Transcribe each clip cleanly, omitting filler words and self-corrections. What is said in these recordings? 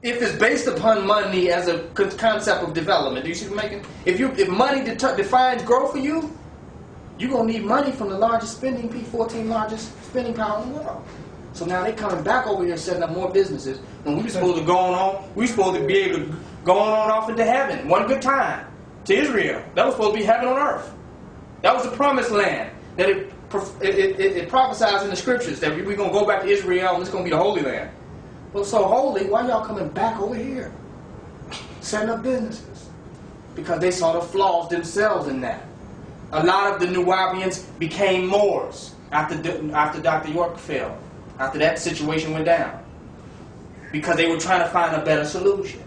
if it's based upon money as a concept of development, do you see what I'm making? If money defines growth for you, you're going to need money from the largest spending, 14 largest spending power in the world. So now they're coming back over here and setting up more businesses. When we were supposed to go on, we were supposed to be able to go on off into heaven one good time to Israel. That was supposed to be heaven on earth. That was the promised land. That it prophesies in the scriptures that we're going to go back to Israel and it's going to be the Holy Land. Well, so holy, why y'all coming back over here? Setting up businesses. Because they saw the flaws themselves in that. A lot of the Nuwaubians became Moors after Dr. York fell. After that situation went down. Because they were trying to find a better solution.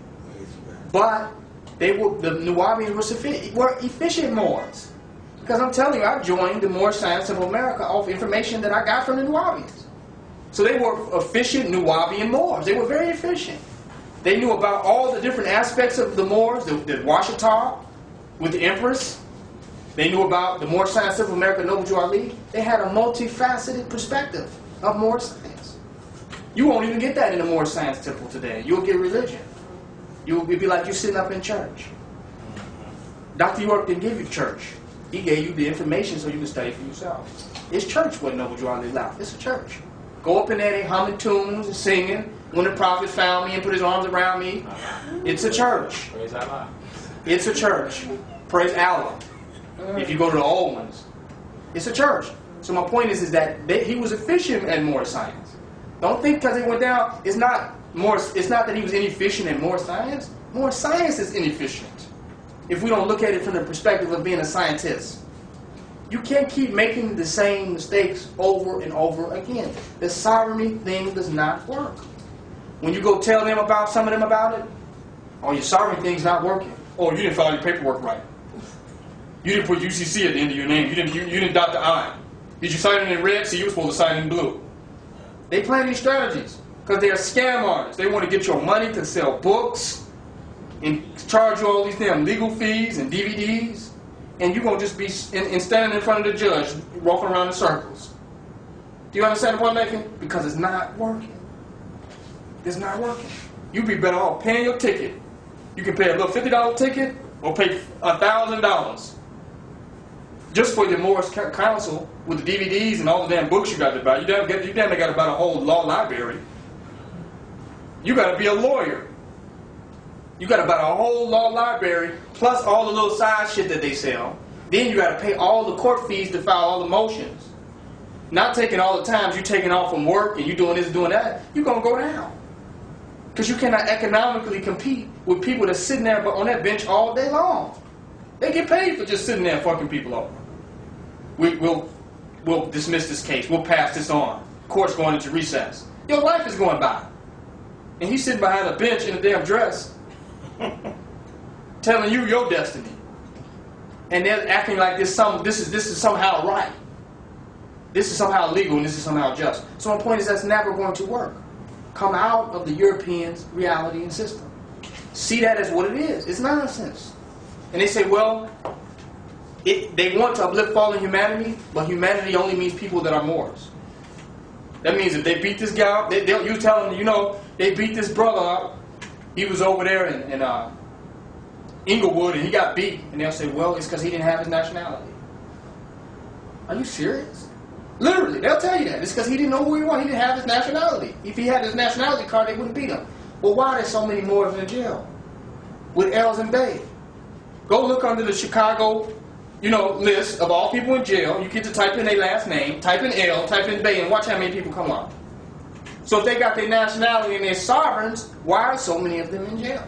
But the Nuwaubians were efficient Moors. Because I'm telling you, I joined the Moorish Science of America off information that I got from the Nuwaubians. So they were efficient Nuwaubian Moors. They were very efficient. They knew about all the different aspects of the Moors, the Washita with the Empress. They knew about the Moorish Science of America, Noble Drew Ali. They had a multifaceted perspective of Moorish science. You won't even get that in the Moorish Science Temple today. You'll get religion. You'll be like you're sitting up in church. Dr. York didn't give you church. He gave you the information so you can study for yourself. It's church what Noble Drew Ali left. It's a church. Go up in there, they humming tunes and singing. When the prophet found me and put his arms around me, it's a church. Praise Allah. It's a church. Praise Allah. If you go to the old ones, it's a church. So my point is that he was efficient at Moorish science. Don't think because he went down, it's not that he was inefficient at Moorish science. Moorish science is inefficient. If we don't look at it from the perspective of being a scientist. You can't keep making the same mistakes over and over again. The sovereignty thing does not work. When you go tell them about some of them about it, oh, your sovereignty thing's not working. Oh, you didn't file your paperwork right. You didn't put UCC at the end of your name. You didn't dot the I. Did you sign it in red? See, you were supposed to sign it in blue. They plan these strategies because they're scam artists. They want to get your money to sell books and charge you all these damn legal fees and DVDs. And you're going to just be standing in front of the judge, walking around in circles. Do you understand the point I'm making? Because it's not working. It's not working. You'd be better off paying your ticket. You can pay a little $50 ticket or pay $1,000 just for your Moorish council with the DVDs and all the damn books you got to buy. You damn got to buy a whole law library. You got to be a lawyer. You got to buy a whole law library plus all the little side shit that they sell. Then you got to pay all the court fees to file all the motions. Not taking all the times you taking off from work and you doing this and doing that, you're going to go down. Because you cannot economically compete with people that's sitting there on that bench all day long. They get paid for just sitting there and fucking people over. We'll dismiss this case. We'll pass this on. Court's going into recess. Your life is going by. And he's sitting behind a bench in a damn dress telling you your destiny. And they're acting like this is somehow right. This is somehow legal and this is somehow just. So my point is that's never going to work. Come out of the Europeans' reality and system. See that as what it is. It's nonsense. And they say, well, they want to uplift fallen humanity, but humanity only means people that are Moors. That means if they beat this guy up, you tell them, you know, they beat this brother up. He was over there in Inglewood and he got beat. And they'll say, well, it's because he didn't have his nationality. Are you serious? Literally, they'll tell you that. It's because he didn't know who he was. He didn't have his nationality. If he had his nationality card, they wouldn't beat him. Well, why are there so many Moors in jail? With L's and Bay. Go look under the Chicago, list of all people in jail. You get to type in their last name, type in L, type in Bay, and watch how many people come up. So if they got their nationality and they're sovereigns, why are so many of them in jail?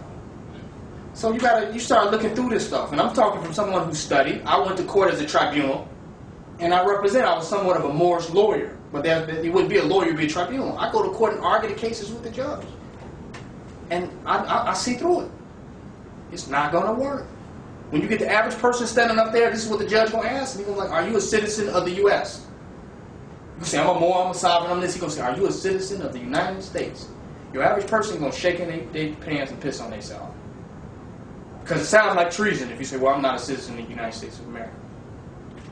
So you start looking through this stuff. And I'm talking from someone who studied. I went to court as a tribunal. And I was somewhat of a Moorish lawyer. But it wouldn't be a lawyer, it would be a tribunal. I go to court and argue the cases with the judge. And I see through it. It's not going to work. When you get the average person standing up there, this is what the judge going to ask. He's going to be like, are you a citizen of the U.S.? You say, I'm a Moor, I'm a sovereign, I'm this. He's going to say, are you a citizen of the United States? Your average person is going to shake in their pants and piss on themselves. Because it sounds like treason if you say, well, I'm not a citizen of the United States of America.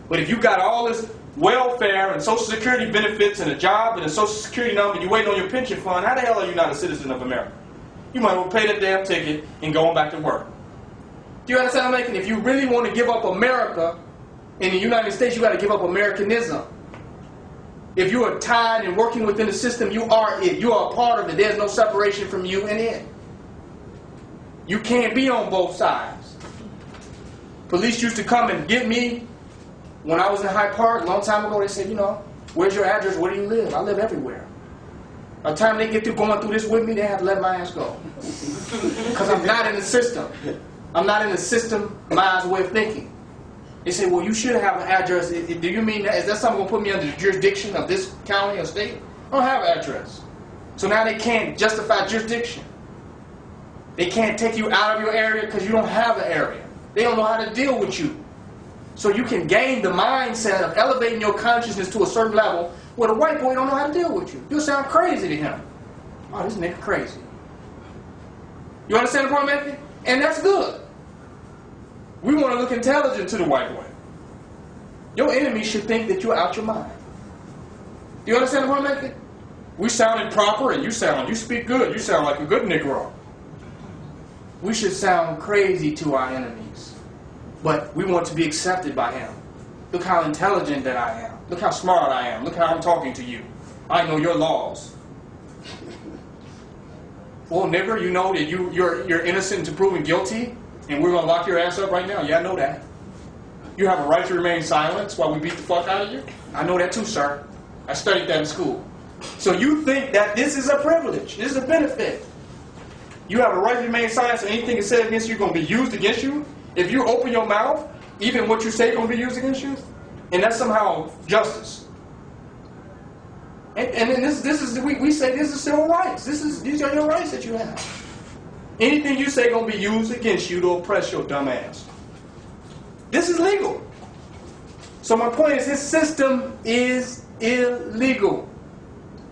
But if you got all this welfare and Social Security benefits and a job and a Social Security number and you're waiting on your pension fund, how the hell are you not a citizen of America? you might as well pay that damn ticket and go on back to work. Do you understand what I'm making? If you really want to give up America in the United States, you got to give up Americanism. If you are tied and working within the system, you are it. You are a part of it. There's no separation from you and it. You can't be on both sides. Police used to come and get me when I was in Hyde Park a long time ago. They said, you know, where's your address? Where do you live? I live everywhere. By the time they get through going through this with me, they have to let my ass go. Because I'm not in the system. I'm not in the systemized way of thinking. They say, well, you should have an address. Do you mean that? Is that something going to put me under the jurisdiction of this county or state? I don't have an address. So now they can't justify jurisdiction. They can't take you out of your area because you don't have an area. They don't know how to deal with you. So you can gain the mindset of elevating your consciousness to a certain level where the white boy don't know how to deal with you. You'll sound crazy to him. Oh, this nigga crazy. You understand the point I'm making? And that's good. We want to look intelligent to the white boy. Your enemy should think that you're out your mind. Do you understand the point I'm making? We sound improper and you speak good. You sound like a good Negro. We should sound crazy to our enemies. But we want to be accepted by him. Look how intelligent that I am. Look how smart I am. Look how I'm talking to you. I know your laws. Well, nigger, you know that you're innocent until proven guilty, and we're going to lock your ass up right now. Yeah, I know that. You have a right to remain silent while we beat the fuck out of you? I know that too, sir. I studied that in school. So you think that this is a privilege. This is a benefit. You have a right to remain silent, so anything that's said against you is going to be used against you. If you open your mouth, even what you say is going to be used against you. And that's somehow justice. And then we say this is civil rights. These are your rights that you have. Anything you say is going to be used against you to oppress your dumb ass. This is legal. So my point is, his system is illegal.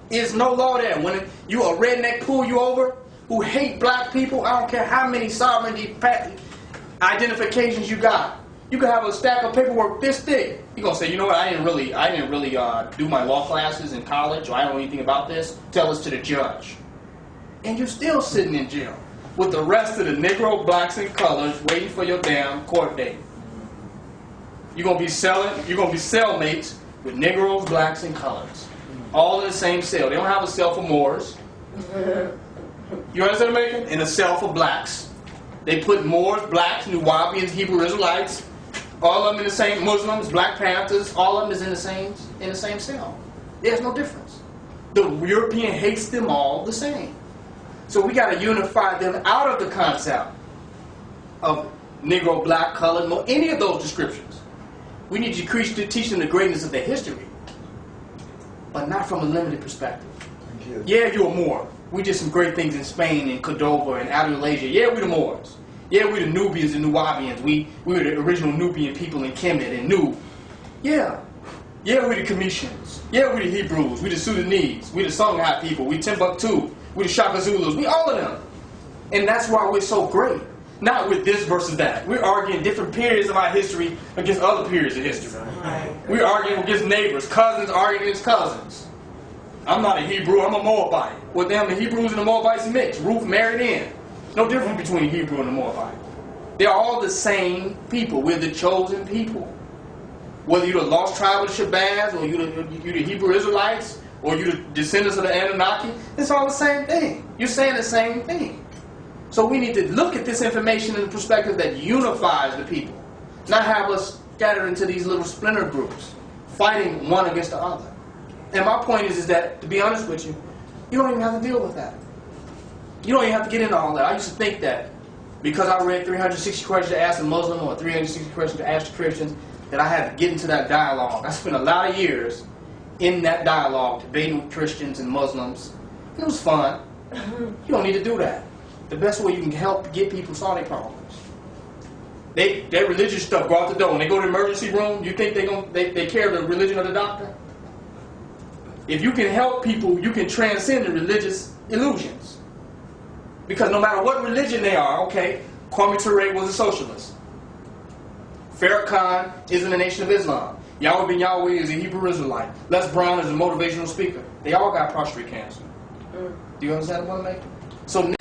There's no law there. When you a redneck pull you over who hate black people, I don't care how many sovereignty identifications you got. You can have a stack of paperwork this thick. You're gonna say, you know what? I didn't really do my law classes in college, or I don't know anything about this. Tell this to the judge, and you're still sitting in jail with the rest of the Negro, blacks, and colors waiting for your damn court date. You're gonna be cellmates with Negroes, blacks, and colors, all in the same cell. They don't have a cell for Moors. You understand what I'm making? In a cell for blacks. They put Moors, blacks, Nuwaubians, Hebrew Israelites, all of them in the same, Muslims, Black Panthers, all of them is in the same cell. There's no difference. The European hates them all the same. So we got to unify them out of the concept of Negro, black, colored, any of those descriptions. We need to teach them the greatness of their history, but not from a limited perspective. Yeah, you're a Moor. We did some great things in Spain and Cordova and Australasia. Yeah, we the Moors. Yeah, we the Nubians and Nuwaubians. We were the original Nubian people in Kemet and Nub. Yeah. Yeah, we the Cometians. Yeah, we the Hebrews. We the Sudanese. We the Songhai people. We Timbuktu. We the Shaka Zulus. We all of them. And that's why we're so great. Not with this versus that. We're arguing different periods of our history against other periods of history. We're arguing against neighbors. Cousins arguing against cousins. I'm not a Hebrew, I'm a Moabite. Well, damn, the Hebrews and the Moabites mixed. Ruth married in. No difference between a Hebrew and a Moabite. They're all the same people. We're the chosen people. Whether you're the lost tribe of the Shabazz, or you're the Hebrew Israelites, or you're the descendants of the Anunnaki, it's all the same thing. You're saying the same thing. So we need to look at this information in a perspective that unifies the people. Not have us scattered into these little splinter groups, fighting one against the other. And my point is that, to be honest with you, you don't even have to deal with that. You don't even have to get into all that. I used to think that because I read 360 questions to ask a Muslim or 360 questions to ask the Christians, that I had to get into that dialogue. I spent a lot of years in that dialogue, debating with Christians and Muslims. And it was fun. You don't need to do that. The best way you can help get people solve their problems. Their religious stuff go out the door. When they go to the emergency room, you think they care the religion of the doctor? If you can help people, you can transcend the religious illusions. Because no matter what religion they are, okay, Kwame Ture was a socialist. Farrakhan is in the Nation of Islam. Yahweh bin Yahweh is a Hebrew Israelite. Les Brown is a motivational speaker. They all got prostate cancer. Do you understand what I'm making? So